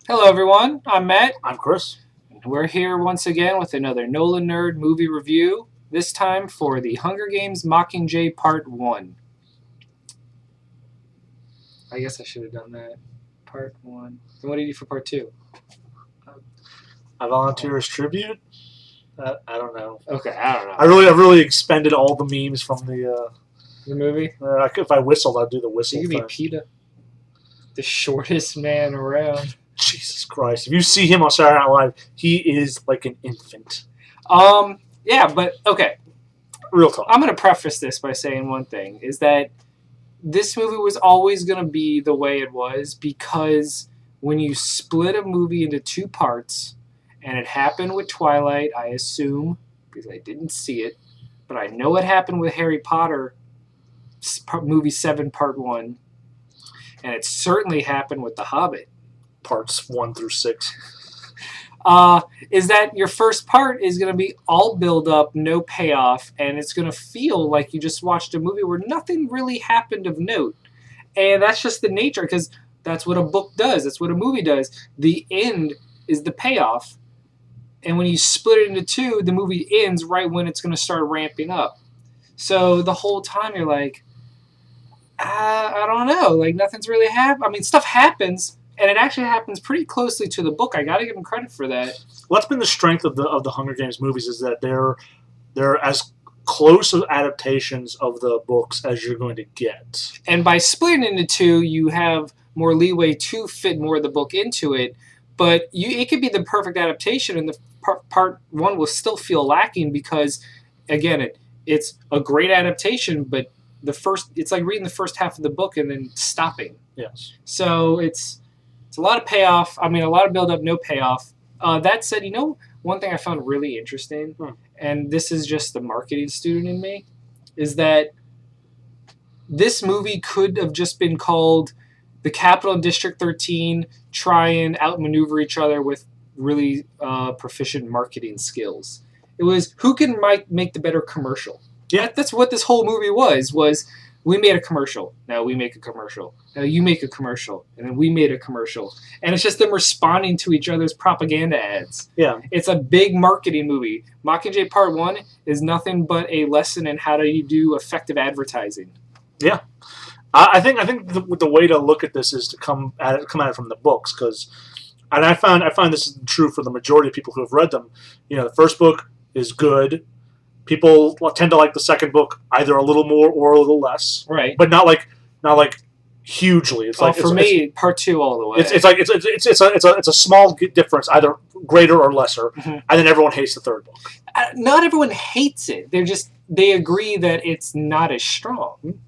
Hello, everyone. I'm Matt. I'm Chris. We're here once again with another Nolan Nerd movie review, this time for the Hunger Games Mockingjay Part 1. I guess I should have done that. Part 1. And what do you do for Part 2? I volunteer as tribute. I don't know. Okay, I don't know. I really expended all the memes from the movie? if I whistled, I'd do the whistle You could be thing. PETA, the shortest man around. Jesus Christ! If you see him on Saturday Night Live, he is like an infant. Yeah, but okay. Real talk. I'm going to preface this by saying one thing, is that this movie was always going to be the way it was because when you split a movie into two parts, and it happened with Twilight, I assume, because I didn't see it, but I know it happened with Harry Potter, movie 7, part 1, and it certainly happened with The Hobbit. Parts 1 through 6. Is that your first part is going to be all build up, no payoff, and it's going to feel like you just watched a movie where nothing really happened of note. And that's just the nature, because that's what a book does. That's what a movie does. The end is the payoff. And when you split it into two, the movie ends right when it's going to start ramping up. So the whole time you're like, I don't know. Like, nothing's really happened. I mean, stuff happens, and it actually happens pretty closely to the book. I got to give them credit for that. What's been the strength of the Hunger Games movies is that they're as close adaptations of the books as you're going to get. And by splitting into two, you have more leeway to fit more of the book into it. But it could be the perfect adaptation, and the part 1 will still feel lacking because, again, it's a great adaptation, but it's like reading the first half of the book and then stopping. Yes. So it's a lot of payoff. I mean, a lot of build up, no payoff. That said, one thing I found really interesting, and this is just the marketing student in me, is that this movie could have just been called The Capitol and District 13 try and outmaneuver each other with really proficient marketing skills. It was who can make the better commercial. Yeah, that's what this whole movie was we made a commercial. Now we make a commercial. Now you make a commercial. And then we made a commercial. And it's just them responding to each other's propaganda ads. Yeah. It's a big marketing movie. Mockingjay Part 1 is nothing but a lesson in how do you do effective advertising. Yeah. I think the way to look at this is to come at it from the books, and I find this is true for the majority of people who have read them. The first book is good. People tend to like the second book either a little more or a little less, right? But not like hugely. It's like for me, part 2 all the way. It's a small difference, either greater or lesser, and then everyone hates the third book. Not everyone hates it. They agree that it's not as strong.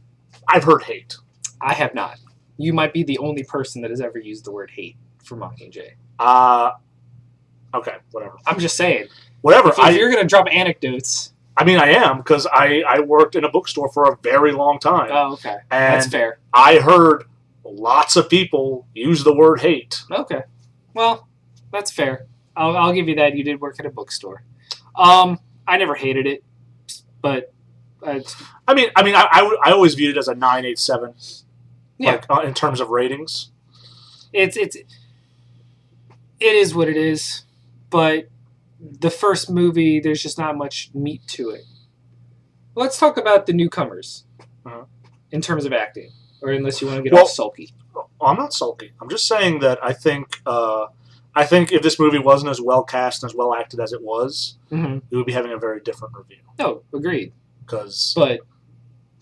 I've heard hate. I have not. You might be the only person that has ever used the word hate for Mockingjay. Okay, whatever. I'm just saying. Whatever. If you're going to drop anecdotes. I mean, I am, because I worked in a bookstore for a very long time. Oh, okay. And that's fair. I heard lots of people use the word hate. Okay. Well, that's fair. I'll give you that. You did work at a bookstore. I never hated it, but... I always viewed it as a 9.87. Yeah. In terms of ratings. It is what it is, but the first movie, there's just not much meat to it. Let's talk about the newcomers in terms of acting, or unless you want to get all sulky. I'm not sulky. I'm just saying that I think if this movie wasn't as well cast and as well acted as it was, it would be having a very different review. No, agreed. But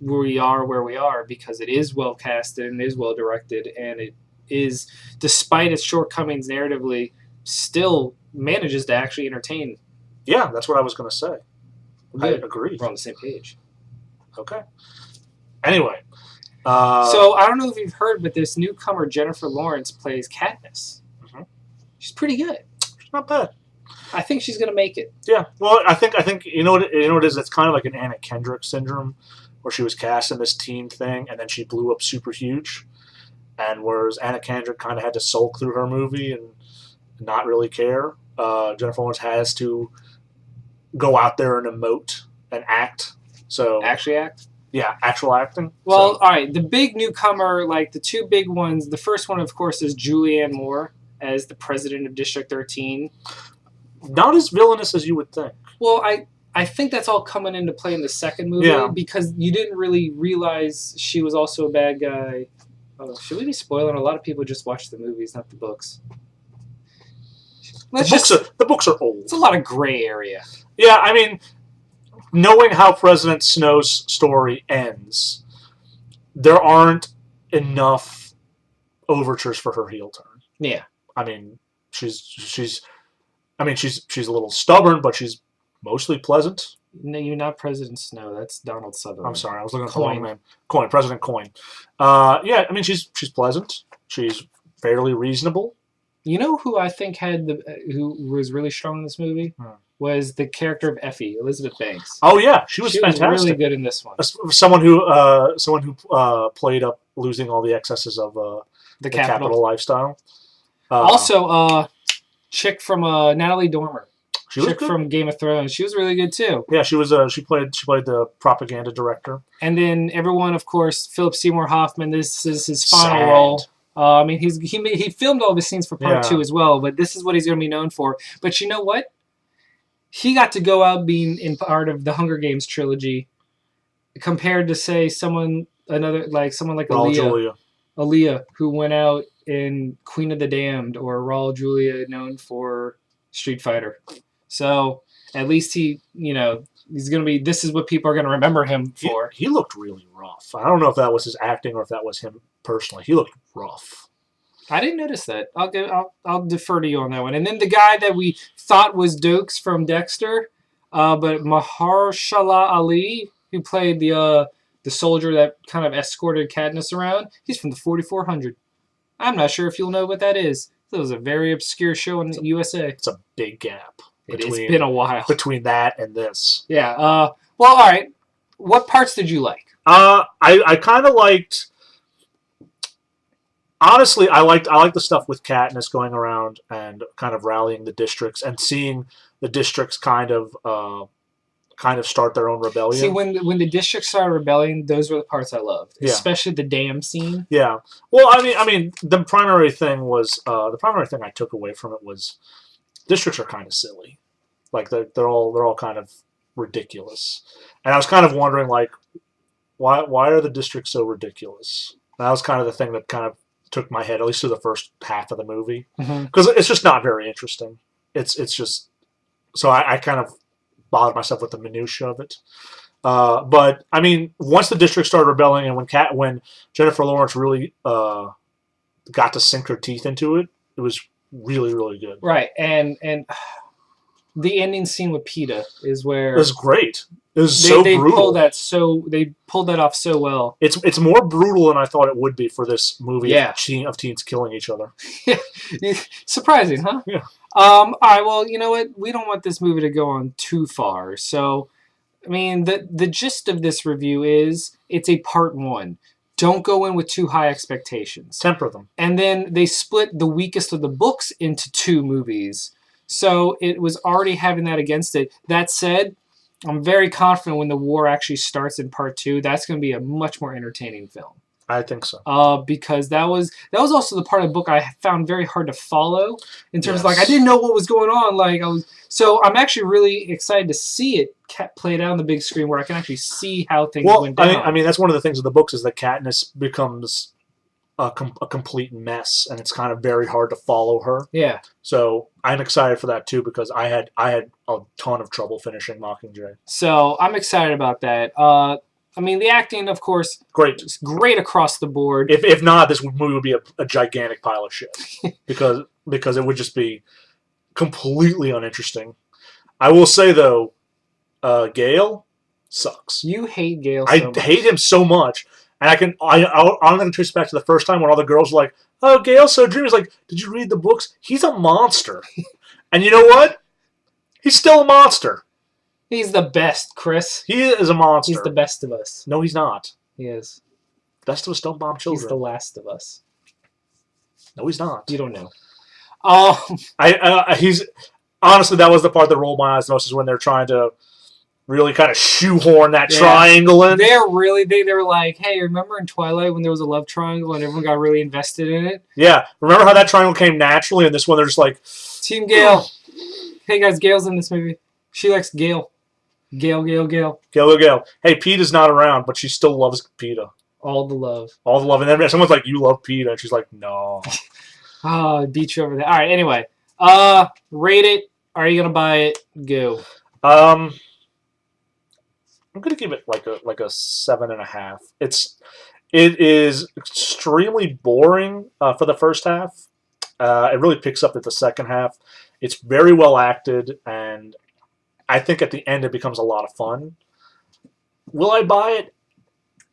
we are where we are because it is well casted and it is well directed, and it is, despite its shortcomings narratively, still manages to actually entertain. Yeah, that's what I was going to say. Good. I agree. We're on the same page. Okay. Anyway. So, I don't know if you've heard, but this newcomer, Jennifer Lawrence, plays Katniss. She's pretty good. She's not bad. I think she's going to make it. Yeah. Well, I think you know what it is? It's kind of like an Anna Kendrick syndrome, where she was cast in this teen thing, and then she blew up super huge. And whereas Anna Kendrick kind of had to sulk through her movie and not really care, Jennifer Lawrence has to go out there and emote and act. So actually act? Yeah, actual acting. Well, all right. The big newcomer, like the two big ones, the first one, of course, is Julianne Moore. as the president of District 13. Not as villainous as you would think. Well, I think that's all coming into play in the second movie because you didn't really realize she was also a bad guy. Oh, should we be spoiling? A lot of people just watch the movies, not the books. The books are old. It's a lot of gray area. Yeah, I mean, knowing how President Snow's story ends, there aren't enough overtures for her heel turn. Yeah. I mean, she's a little stubborn, but she's mostly pleasant. No, you're not President Snow. That's Donald Sutherland. I'm sorry, I was looking at the wrong name. Coin, President Coin. Yeah, I mean, she's pleasant. She's fairly reasonable. You know who I think who was really strong in this movie? Was the character of Effie, Elizabeth Banks. Oh yeah, she was fantastic. Was really good in this one. Someone who played up losing all the excesses of the capital lifestyle. Also, chick from Natalie Dormer. She was good. From Game of Thrones. She was really good too. Yeah, she was. She played the propaganda director. And then everyone, of course, Philip Seymour Hoffman. This is his final role. I mean, he filmed all the scenes for part 2 as well, but this is what he's going to be known for. But you know what? He got to go out being in part of the Hunger Games trilogy, compared to say someone like Aaliyah, who went out in Queen of the Damned, or Raul Julia, known for Street Fighter. So at least he's going to be. This is what people are going to remember him for. He looked really rough. I don't know if that was his acting or if that was him personally. He looked rough. I didn't notice that. I'll defer to you on that one. And then the guy that we thought was Dokes from Dexter, but Mahershala Ali, who played the soldier that kind of escorted Katniss around, he's from the 4400. I'm not sure if you'll know what that is. It was a very obscure show in the USA. It's a big gap. It's been a while between that and this. Yeah. Well, all right. What parts did you like? I kind of liked. Honestly, I liked the stuff with Katniss going around and kind of rallying the districts and seeing the districts kind of start their own rebellion. See, when the districts started rebelling, those were the parts I loved, especially the dam scene. Yeah. Well, I mean, the primary thing I took away from it was districts are kind of silly, like they're all kind of ridiculous, and I was kind of wondering like why are the districts so ridiculous? And that was kind of the thing that kind of took my head, at least through the first half of the movie, because it's just not very interesting. It's just so I kind of bothered myself with the minutia of it. But I mean, once the district started rebelling, and when Jennifer Lawrence really got to sink her teeth into it, it was really, really good. Right, and the ending scene with PETA is where it was great. It was so brutal. They pulled that off so well. It's more brutal than I thought it would be for this movie of teens killing each other. Surprising, huh? Yeah. All right, well, you know what? We don't want this movie to go on too far. So, I mean, the gist of this review is it's a part 1. Don't go in with too high expectations. Temper them. And then they split the weakest of the books into 2 movies. So it was already having that against it. That said, I'm very confident when the war actually starts in part 2, that's going to be a much more entertaining film. I think so. Because that was also the part of the book I found very hard to follow in terms of, like, I didn't know what was going on. So I'm actually really excited to see it played out on the big screen where I can actually see how things went down. I mean, that's one of the things of the books is that Katniss becomes a complete mess, and it's kind of very hard to follow her. Yeah. So I'm excited for that too because I had a ton of trouble finishing Mockingjay. So I'm excited about that. I mean, the acting, of course, great across the board. If not, this movie would be a gigantic pile of shit because it would just be completely uninteresting. I will say though, Gale sucks. You hate Gale. I hate him so much, and I'm going to trace back to the first time when all the girls were like, "Oh, Gale's so dreamy." It's like, did you read the books? He's a monster, and you know what? He's still a monster. He's the best, Chris. He is a monster. He's the best of us. No, he's not. He is. Best of us don't bomb children. He's the last of us. No, he's not. You don't know. He's honestly, that was the part that rolled my eyes the most, is when they're trying to really kind of shoehorn that triangle in. They were like, hey, remember in Twilight when there was a love triangle and everyone got really invested in it? Yeah. Remember how that triangle came naturally, and this one they're just like... Team Gale. Hey, guys, Gale's in this movie. She likes Gale. Gale. Gale. Hey, Peeta's not around, but she still loves Peeta. All the love. And then someone's like, you love Peeta. And she's like, no. Oh, I beat you over there. All right, anyway. Rate it. Are you going to buy it? Go. I'm going to give it like a 7.5. It is extremely boring for the first half. It really picks up at the second half. It's very well acted, and I think at the end it becomes a lot of fun. Will I buy it?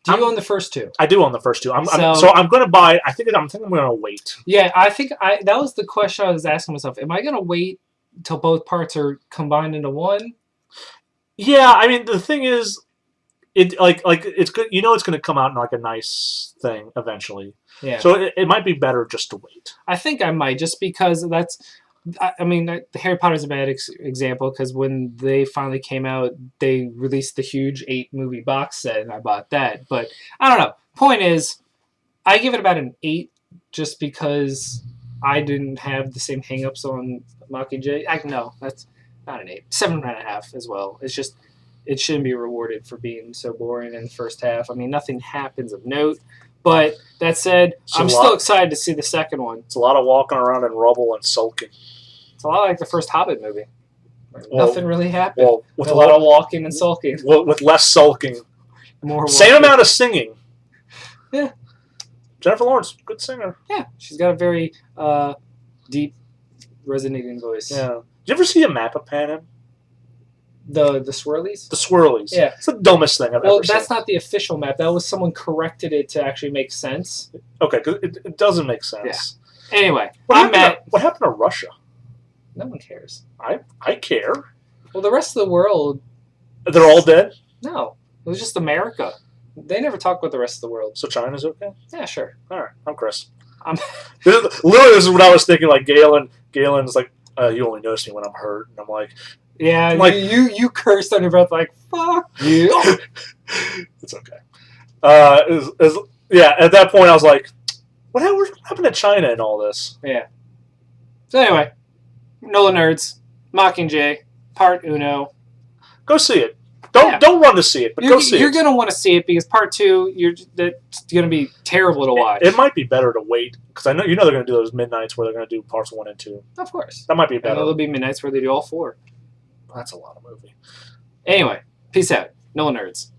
Do you own the first two? I do own the first two. So I'm going to buy it. I think I'm going to wait. Yeah, I think that was the question I was asking myself. Am I going to wait until both parts are combined into one? Yeah, I mean the thing is, it's good. You know, it's going to come out in like a nice thing eventually. Yeah. So it might be better just to wait. I think I might, just because that's. I mean, Harry Potter's a bad example because when they finally came out, they released the huge 8-movie box set, and I bought that. But I don't know. Point is, I give it about an 8 just because I didn't have the same hangups on Mockingjay. No, that's not an 8. 7.5 as well. It's just, it shouldn't be rewarded for being so boring in the first half. I mean, nothing happens of note. But that said, I'm still excited to see the second one. It's a lot of walking around in rubble and sulking. It's a lot like the first Hobbit movie. Nothing really happened. Well, with a lot of walking and sulking. With less sulking. More same amount of singing. Yeah. Jennifer Lawrence, good singer. Yeah, she's got a very deep, resonating voice. Yeah. Did you ever see a map of Panem? The swirlies? The swirlies. Yeah. It's the dumbest thing I've ever seen. Well, that's not the official map. That was someone corrected it to actually make sense. Okay, it doesn't make sense. Yeah. Anyway, what happened to Russia? No one cares. I care. Well, the rest of the world... They're all dead? No. It was just America. They never talk about the rest of the world. So China's okay? Yeah, sure. All right. I'm Chris. Literally, this is what I was thinking. Like, Galen's like, you only notice me when I'm hurt. And I'm like... Yeah, like, you cursed on your breath like, fuck you. It's okay. At that point I was like, what happened to China in all this? Yeah. So anyway, NOLAnerds, Mockingjay, Part Uno. Go see it. Don't run to see it, but go see it. You're going to want to see it because Part 2, that's going to be terrible to watch. It might be better to wait because I know they're going to do those midnights where they're going to do Parts 1 and 2. Of course. That might be better. And there'll be midnights where they do all 4. That's a lot of movie. Anyway, peace out. NOLAnerds.